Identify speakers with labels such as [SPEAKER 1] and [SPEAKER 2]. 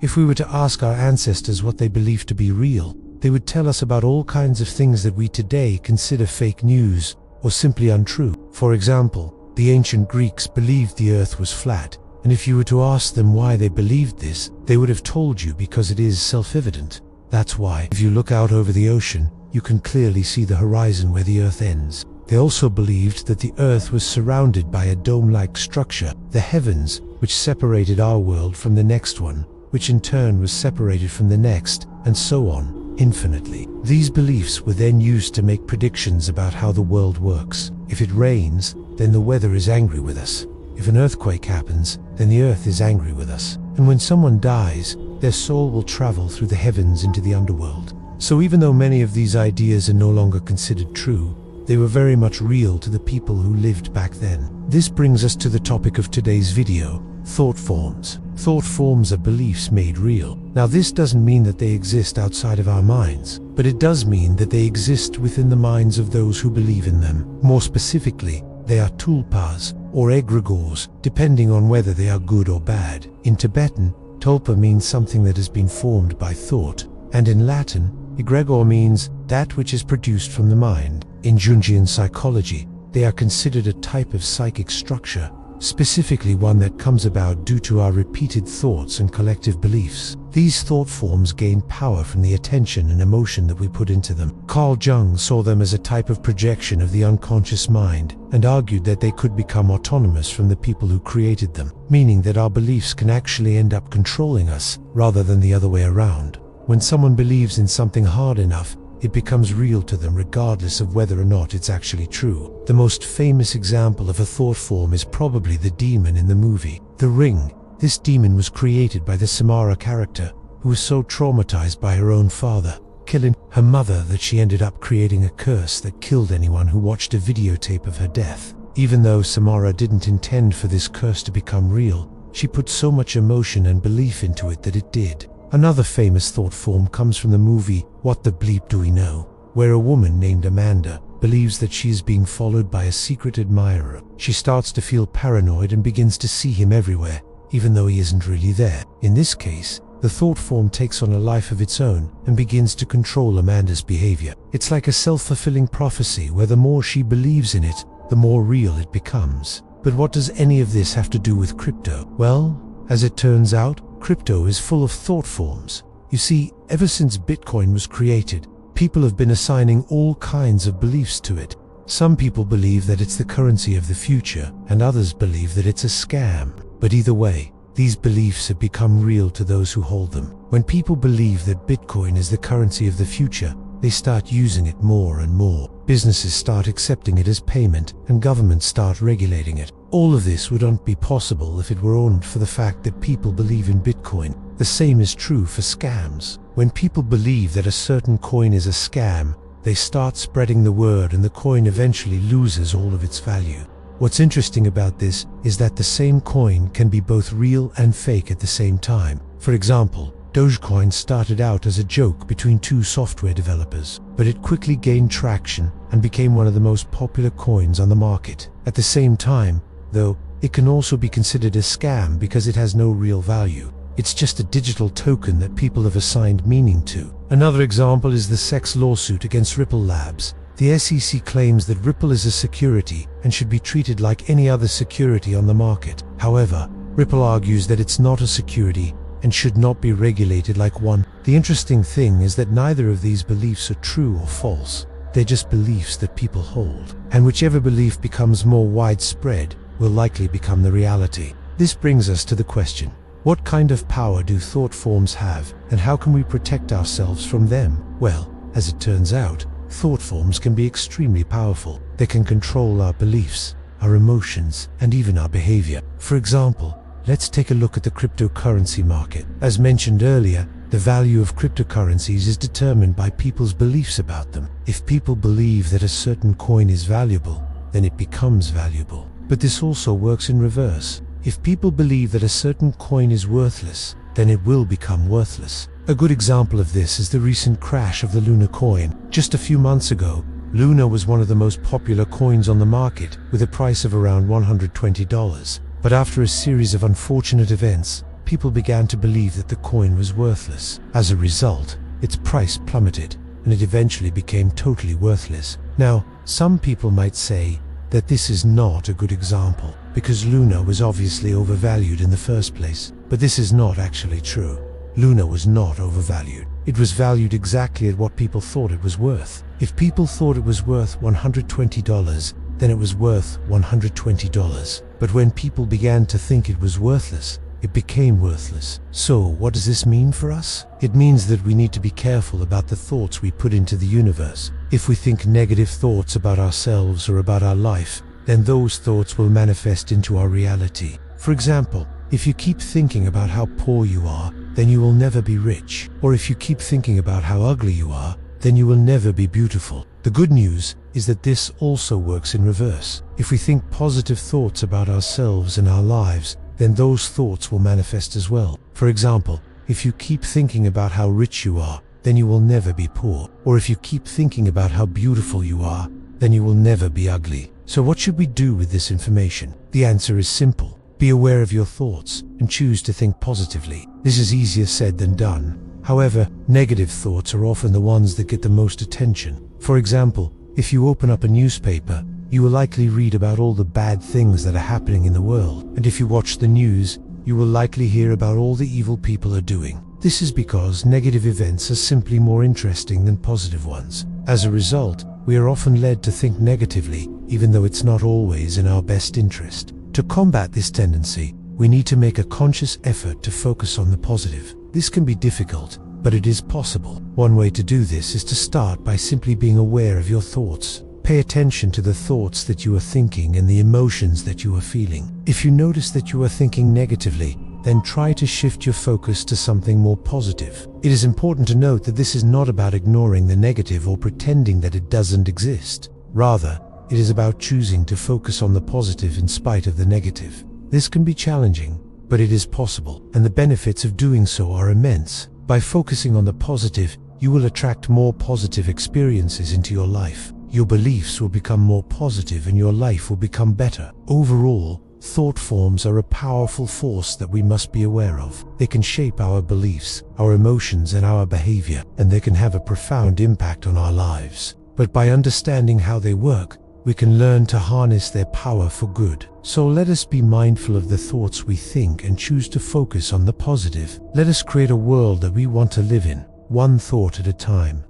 [SPEAKER 1] If we were to ask our ancestors what they believed to be real, they would tell us about all kinds of things that we today consider fake news or simply untrue. For example, the ancient Greeks believed the earth was flat, and if you were to ask them why they believed this, they would have told you because it is self-evident. That's why, if you look out over the ocean, you can clearly see the horizon where the earth ends. They also believed that the earth was surrounded by a dome-like structure, the heavens, which separated our world from the next one, which in turn was separated from the next, and so on, infinitely. These beliefs were then used to make predictions about how the world works. If it rains, then the weather is angry with us. If an earthquake happens, then the earth is angry with us. And when someone dies, their soul will travel through the heavens into the underworld. So even though many of these ideas are no longer considered true, they were very much real to the people who lived back then. This brings us to the topic of today's video, thought forms. Thought forms are beliefs made real. Now this doesn't mean that they exist outside of our minds, but it does mean that they exist within the minds of those who believe in them. More specifically, they are tulpas or egregores, depending on whether they are good or bad. In Tibetan, tulpa means something that has been formed by thought, and in Latin, egregore means that which is produced from the mind. In Jungian psychology, they are considered a type of psychic structure, specifically one that comes about due to our repeated thoughts and collective beliefs. These thought forms gain power from the attention and emotion that we put into them. Carl Jung saw them as a type of projection of the unconscious mind and argued that they could become autonomous from the people who created them, meaning that our beliefs can actually end up controlling us rather than the other way around. When someone believes in something hard enough, it becomes real to them regardless of whether or not it's actually true. The most famous example of a thought form is probably the demon in the movie The Ring. This demon was created by the Samara character, who was so traumatized by her own father killing her mother that she ended up creating a curse that killed anyone who watched a videotape of her death. Even though Samara didn't intend for this curse to become real, she put so much emotion and belief into it that it did. Another famous thought form comes from the movie What the Bleep Do We Know?, where a woman named Amanda believes that she is being followed by a secret admirer. She starts to feel paranoid and begins to see him everywhere, even though he isn't really there. In this case, the thought form takes on a life of its own and begins to control Amanda's behavior. It's like a self-fulfilling prophecy where the more she believes in it, the more real it becomes. But what does any of this have to do with crypto? Well, as it turns out, crypto is full of thought forms. You see, ever since Bitcoin was created, people have been assigning all kinds of beliefs to it. Some people believe that it's the currency of the future, and others believe that it's a scam. But either way, these beliefs have become real to those who hold them. When people believe that Bitcoin is the currency of the future, they start using it more and more. Businesses start accepting it as payment, and governments start regulating it. All of this would not be possible if it were only for the fact that people believe in Bitcoin. The same is true for scams. When people believe that a certain coin is a scam, they start spreading the word and the coin eventually loses all of its value. What's interesting about this is that the same coin can be both real and fake at the same time. For example, Dogecoin started out as a joke between two software developers, but it quickly gained traction and became one of the most popular coins on the market. At the same time, though, it can also be considered a scam because it has no real value. It's just a digital token that people have assigned meaning to. Another example is the SEC lawsuit against Ripple Labs. The SEC claims that Ripple is a security and should be treated like any other security on the market. However, Ripple argues that it's not a security and should not be regulated like one. The interesting thing is that neither of these beliefs are true or false. They're just beliefs that people hold. And whichever belief becomes more widespread will likely become the reality. This brings us to the question, what kind of power do thought forms have, and how can we protect ourselves from them? Well, as it turns out, thought forms can be extremely powerful. They can control our beliefs, our emotions, and even our behavior. For example, let's take a look at the cryptocurrency market. As mentioned earlier, the value of cryptocurrencies is determined by people's beliefs about them. If people believe that a certain coin is valuable, then it becomes valuable. But this also works in reverse. If people believe that a certain coin is worthless, then it will become worthless. A good example of this is the recent crash of the Luna coin. Just a few months ago, Luna was one of the most popular coins on the market, with a price of around $120. But after a series of unfortunate events, people began to believe that the coin was worthless. As a result, its price plummeted, and it eventually became totally worthless. Now, some people might say that this is not a good example, because Luna was obviously overvalued in the first place. But this is not actually true. Luna was not overvalued. It was valued exactly at what people thought it was worth. If people thought it was worth $120, then it was worth $120. But when people began to think it was worthless, it became worthless. So, what does this mean for us? It means that we need to be careful about the thoughts we put into the universe. If we think negative thoughts about ourselves or about our life, then those thoughts will manifest into our reality. For example, if you keep thinking about how poor you are, then you will never be rich. Or if you keep thinking about how ugly you are, then you will never be beautiful. The good news is that this also works in reverse. If we think positive thoughts about ourselves and our lives, then those thoughts will manifest as well. For example, if you keep thinking about how rich you are, then you will never be poor. Or if you keep thinking about how beautiful you are, then you will never be ugly. So what should we do with this information? The answer is simple. Be aware of your thoughts and choose to think positively. This is easier said than done. However, negative thoughts are often the ones that get the most attention. For example, if you open up a newspaper, you will likely read about all the bad things that are happening in the world. And if you watch the news, you will likely hear about all the evil people are doing. This is because negative events are simply more interesting than positive ones. As a result, we are often led to think negatively, even though it's not always in our best interest. To combat this tendency, we need to make a conscious effort to focus on the positive. This can be difficult, but it is possible. One way to do this is to start by simply being aware of your thoughts. Pay attention to the thoughts that you are thinking and the emotions that you are feeling. If you notice that you are thinking negatively, then try to shift your focus to something more positive. It is important to note that this is not about ignoring the negative or pretending that it doesn't exist. Rather, it is about choosing to focus on the positive in spite of the negative. This can be challenging, but it is possible, and the benefits of doing so are immense. By focusing on the positive, you will attract more positive experiences into your life. Your beliefs will become more positive and your life will become better. Overall, thought forms are a powerful force that we must be aware of. They can shape our beliefs, our emotions, and our behavior, and they can have a profound impact on our lives. But by understanding how they work, we can learn to harness their power for good. So let us be mindful of the thoughts we think and choose to focus on the positive. Let us create a world that we want to live in, one thought at a time.